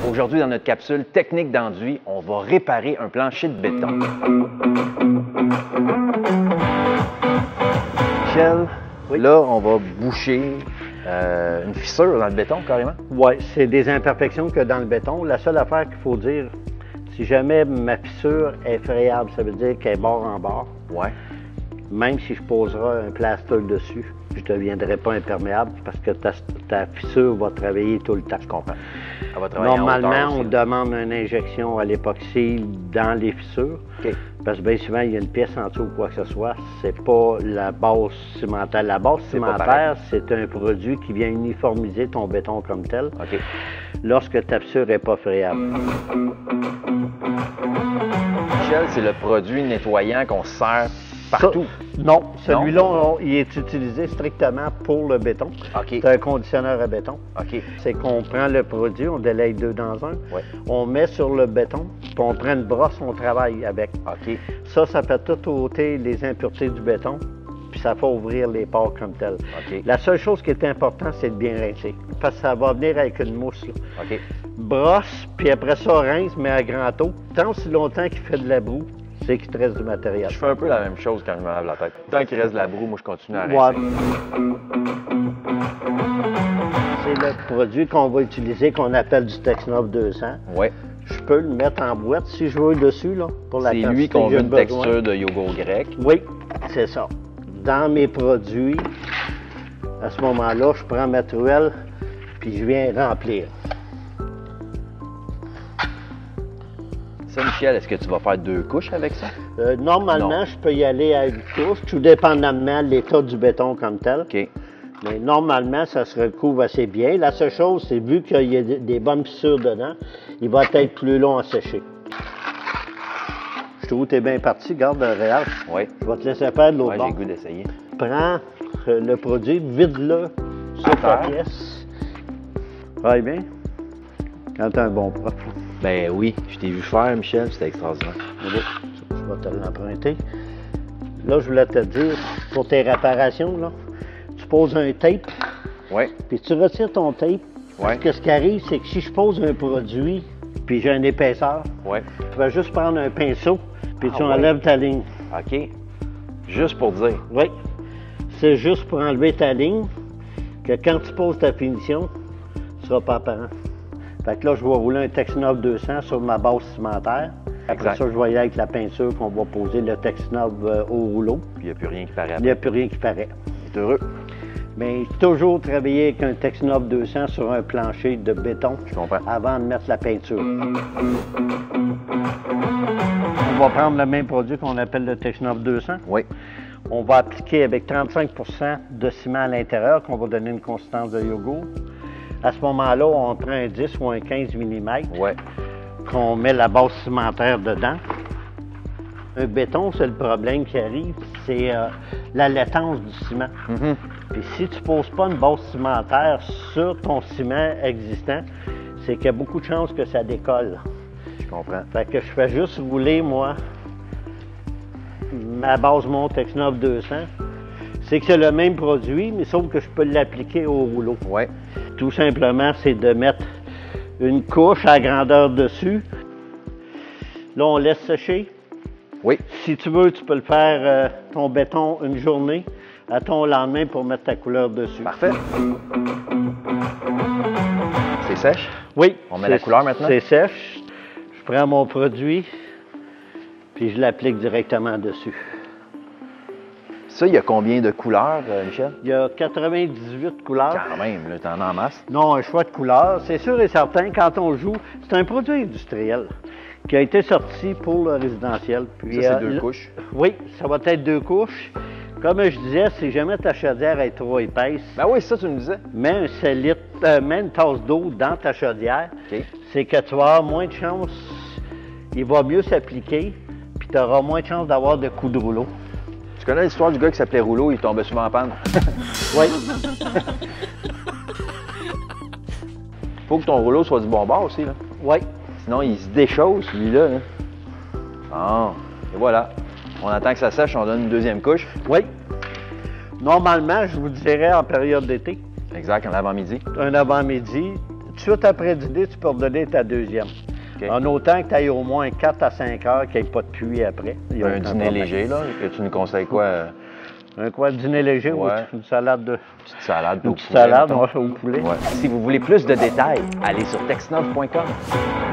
Aujourd'hui, dans notre capsule technique d'enduit, on va réparer un plancher de béton. Michel, oui. Là, on va boucher une fissure dans le béton, carrément? Oui, c'est des imperfections que dans le béton. La seule affaire qu'il faut dire, si jamais ma fissure est frayable, ça veut dire qu'elle est bord en bord. Ouais. Même si je poserai un plaster dessus, je ne deviendrai pas imperméable parce que ta fissure va travailler tout le temps. Je comprends. Elle va travailler normalement, on demande une injection à l'époxy dans les fissures. Okay. Parce que bien souvent, il y a une pièce en dessous ou quoi que ce soit. C'est pas la base cimentaire. La base cimentaire, c'est un produit qui vient uniformiser ton béton comme tel. Okay. Lorsque ta fissure n'est pas frayable. Michel, c'est le produit nettoyant qu'on sert partout? Non, celui-là, il est utilisé strictement pour le béton. Okay. C'est un conditionneur à béton. Okay. C'est qu'on prend le produit, on délaye 2 dans 1, ouais. On met sur le béton, puis on prend une brosse, on travaille avec. Okay. Ça fait tout ôter les impuretés du béton, puis ça fait ouvrir les pores comme tel. Okay. La seule chose qui est importante, c'est de bien rincer, parce que ça va venir avec une mousse. Là. Okay. Brosse, puis après ça, rince, mais à grand eau. Tant si longtemps qu'il fait de la boue, c'est qu'il te reste du matériel. Je fais un peu la même chose quand je me lave la tête. Tant qu'il reste de la broue, moi je continue à rincer. Ouais. C'est le produit qu'on va utiliser, qu'on appelle du Texnov 200. Oui. Je peux le mettre en boîte si je veux dessus, là, pour la quantité. C'est lui qu'on veut une texture de yogourt grec. Oui, c'est ça. Dans mes produits, à ce moment-là, je prends ma truelle, puis je viens remplir. Michel, est-ce que tu vas faire 2 couches avec ça? Normalement, je peux y aller à 1 couche, tout dépendamment de l'état du béton comme tel. OK. Mais normalement, ça se recouvre assez bien. La seule chose, c'est vu qu'il y a des bonnes fissures dedans, il va être plus long à sécher. Je trouve que tu es bien parti, garde Réal. Oui. Je vais te laisser faire de l'autre bord. J'ai le goût d'essayer. Prends le produit, vide-le sur ta pièce. Travaille bien. Quand tu as un bon prof. Ben oui, je t'ai vu faire, Michel, c'était extraordinaire. Je vais te l'emprunter. Là, je voulais te dire, pour tes réparations, là, tu poses un tape. Oui. Puis tu retires ton tape. Oui. Parce que ce qui arrive, c'est que si je pose un produit, puis j'ai une épaisseur, oui. Tu vas juste prendre un pinceau, puis tu enlèves ta ligne. OK. Juste pour dire. Oui. C'est juste pour enlever ta ligne, que quand tu poses ta finition, tu ne seras pas apparent. Fait que là, je vais rouler un Texnov 200 sur ma base cimentaire. Après ça, je vais y aller avec la peinture qu'on va poser le Texnov au rouleau. Puis il n'y a plus rien qui paraît. Il n'y a plus rien qui paraît. C'est heureux. Mais toujours travailler avec un Texnov 200 sur un plancher de béton. Je comprends. Avant de mettre la peinture. On va prendre le même produit qu'on appelle le Texnov 200. Oui. On va appliquer avec 35 de ciment à l'intérieur, qu'on va donner une consistance de yogourt. À ce moment-là, on prend un 10 ou un 15 mm, ouais. Qu'on met la base cimentaire dedans. Un béton, c'est le problème qui arrive, c'est la latence du ciment. Mm-hmm. Puis si tu ne poses pas une base cimentaire sur ton ciment existant, c'est qu'il y a beaucoup de chances que ça décolle. Je comprends. Fait que je fais juste rouler, moi, ma base mon Texnov 200. C'est que c'est le même produit, mais sauf que je peux l'appliquer au rouleau. Oui. Tout simplement, c'est de mettre une couche à grandeur dessus. Là, on laisse sécher. Oui. Si tu veux, tu peux le faire ton béton une journée à ton lendemain pour mettre ta couleur dessus. Parfait. C'est sèche? Oui. On met la couleur maintenant? C'est sèche. Je prends mon produit, puis je l'applique directement dessus. Ça, il y a combien de couleurs, Michel? Il y a 98 couleurs. Quand même, là, t'en as en masse. Non, un choix de couleurs. C'est sûr et certain, quand on joue, c'est un produit industriel qui a été sorti pour le résidentiel. Puis, ça, c'est 2 couches? Oui, ça va être 2 couches. Comme je disais, si jamais ta chaudière est trop épaisse, ben oui, ça, tu me disais. Mets une tasse d'eau dans ta chaudière. Okay. C'est que tu vas avoir moins de chance, il va mieux s'appliquer, puis tu auras moins de chance d'avoir de coups de rouleau. Tu connais l'histoire du gars qui s'appelait Rouleau, il tombait souvent en panne? Oui. Faut que ton rouleau soit du bon bord aussi, là. Oui. Sinon, il se déchausse, celui-là. Hein. Bon, et voilà. On attend que ça sèche, on donne une 2e couche. Oui. Normalement, je vous dirais en période d'été. Exact, en avant-midi. Un avant-midi, de suite après dîner, tu peux redonner ta deuxième. Okay. En autant que tu ailles au moins 4 à 5 heures, qu'il n'y ait pas de pluie après. Un dîner léger, là, que tu nous conseilles quoi? Un quoi, dîner léger ou une salade de... Petite salade au poulet. Ouais. Si vous voulez plus de détails, allez sur texnov.com.